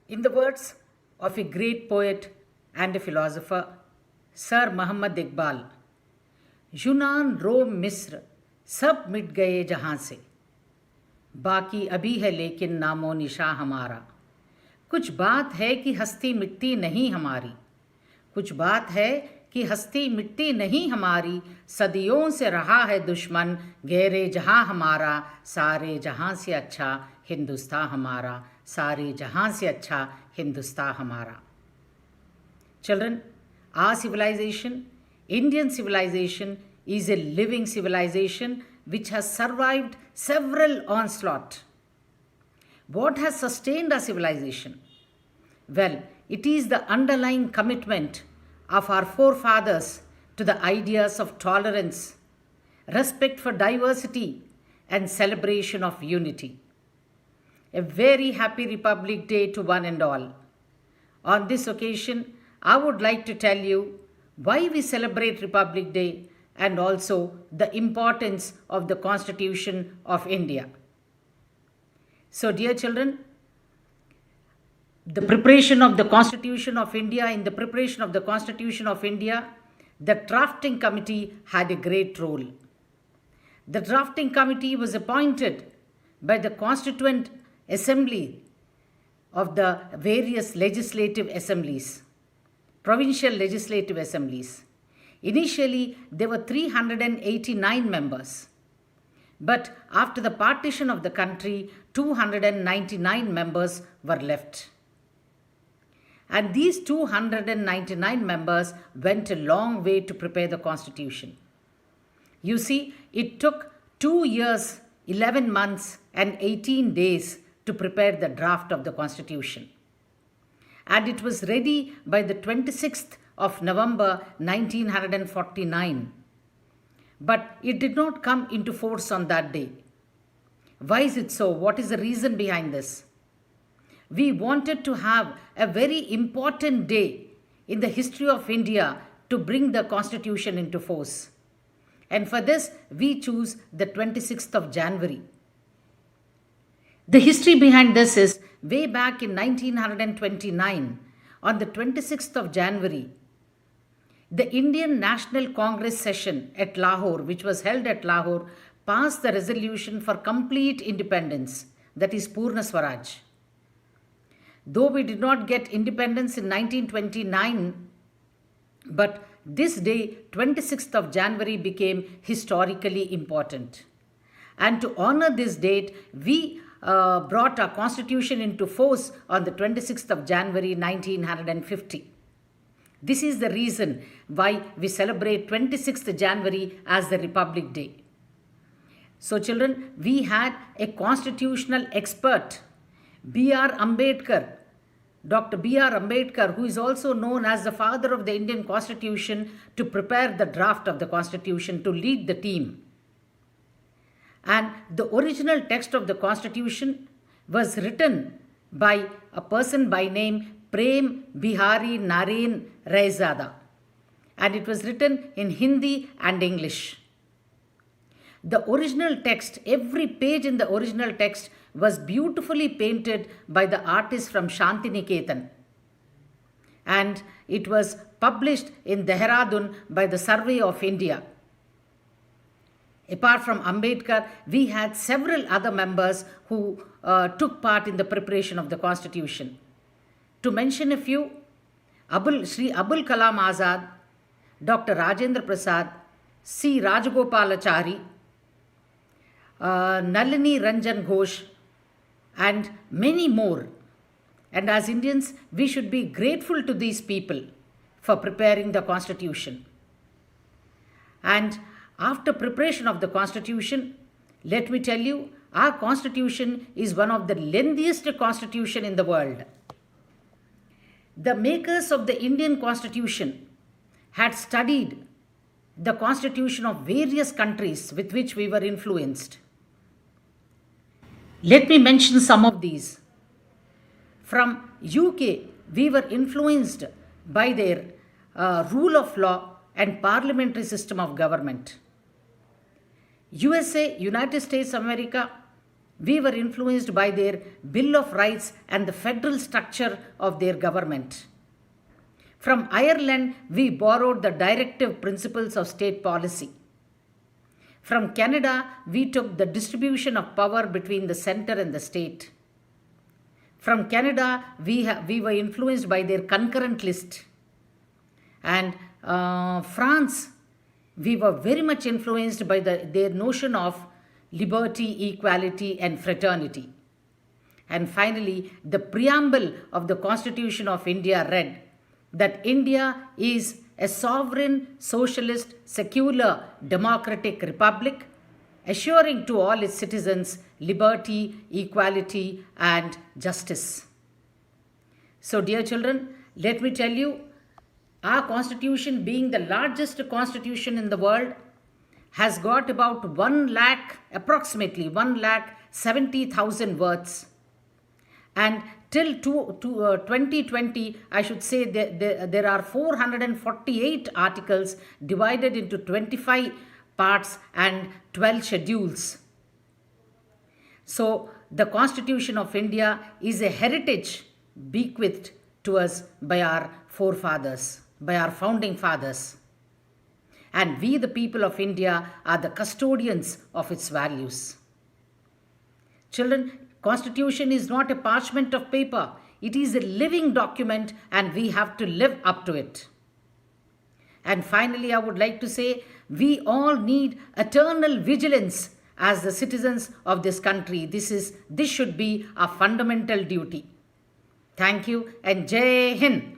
In the words of a great poet and a philosopher, Sir Muhammad Iqbal, यूनान रोम मिस्र सब मिट गए जहाँ से, बाकी अभी है लेकिन नामो निशा हमारा। कुछ बात है कि हस्ती मिटती नहीं हमारी, कुछ बात है कि हस्ती मिटती नहीं हमारी। सदियों से रहा है दुश्मन गहरे जहाँ हमारा, सारे जहाँ से अच्छा हिंदुस्तान हमारा, सारे जहाँ से अच्छा हिंदुस्तान हमारा। Children, our civilization, Indian civilization, is a living civilization which has survived several onslaughts. What has sustained our civilization? Well, it is the underlying commitment of our forefathers to the ideas of tolerance, respect for diversity, and celebration of unity. A very happy Republic Day to one and all. On this occasion, I would like to tell you why we celebrate Republic Day and also the importance of the Constitution of India. So, dear children, the preparation of the Constitution of India, in the preparation of the Constitution of India, the drafting committee had a great role. The drafting committee was appointed by the Constituent Assembly of the various legislative assemblies, provincial legislative assemblies. Initially, there were 389 members. But after the partition of the country, 299 members were left. And these 299 members went a long way to prepare the Constitution. You see, it took 2 years, 11 months, and 18 days to prepare the draft of the Constitution. And it was ready by the 26th of November 1949. But it did not come into force on that day. Why is it so? What is the reason behind this? We wanted to have a very important day in the history of India to bring the Constitution into force. And for this, we choose the 26th of January. The history behind this is way back in 1929, on the 26th of January, the Indian National Congress session at Lahore, which was held at Lahore, passed the resolution for complete independence, that is Purna Swaraj. Though we did not get independence in 1929, but this day, 26th of January, became historically important. And to honor this date, we brought our constitution into force on the 26th of January 1950. This is the reason why we celebrate 26th January as the Republic Day. So children, we had a constitutional expert, B.R. Ambedkar, Dr. B.R. Ambedkar, who is also known as the father of the Indian Constitution, to prepare the draft of the Constitution, to lead the team. And the original text of the Constitution was written by a person by name Prem Bihari Narain Raizada. And it was written in Hindi and English. The original text, every page in the original text was beautifully painted by the artist from Shantiniketan. And it was published in Dehradun by the Survey of India. Apart from Ambedkar, we had several other members who took part in the preparation of the Constitution. To mention a few, Sri Abul Kalam Azad, Dr. Rajendra Prasad, C. Rajagopalachari, Nalini Ranjan Ghosh, and many more. And as Indians, we should be grateful to these people for preparing the Constitution. And after preparation of the Constitution, let me tell you, our Constitution is one of the lengthiest Constitution in the world. The makers of the Indian Constitution had studied the Constitution of various countries with which we were influenced. Let me mention some of these. From UK, we were influenced by their rule of law and parliamentary system of government. USA, United States of America, We were influenced by their Bill of Rights and the federal structure of their government. From Ireland, we borrowed the directive principles of state policy. From Canada, we took the distribution of power between the center and the state. From Canada, we were influenced by their concurrent list. And France, we were very much influenced by their notion of liberty, equality, and fraternity. And finally, the preamble of the Constitution of India read that India is a sovereign, socialist, secular, democratic republic, assuring to all its citizens liberty, equality, and justice. So, dear children, let me tell you, our constitution, being the largest constitution in the world, has got about 1 lakh, approximately 1,70,000 words. And till 2020, I should say there are 448 articles divided into 25 parts and 12 schedules. So, the Constitution of India is a heritage bequeathed to us by our forefathers, by our founding fathers. And we, the people of India, are the custodians of its values. Children, Constitution is not a parchment of paper. It is a living document and we have to live up to it. And finally, I would like to say, we all need eternal vigilance as the citizens of this country. This should be our fundamental duty. Thank you and Jai Hind.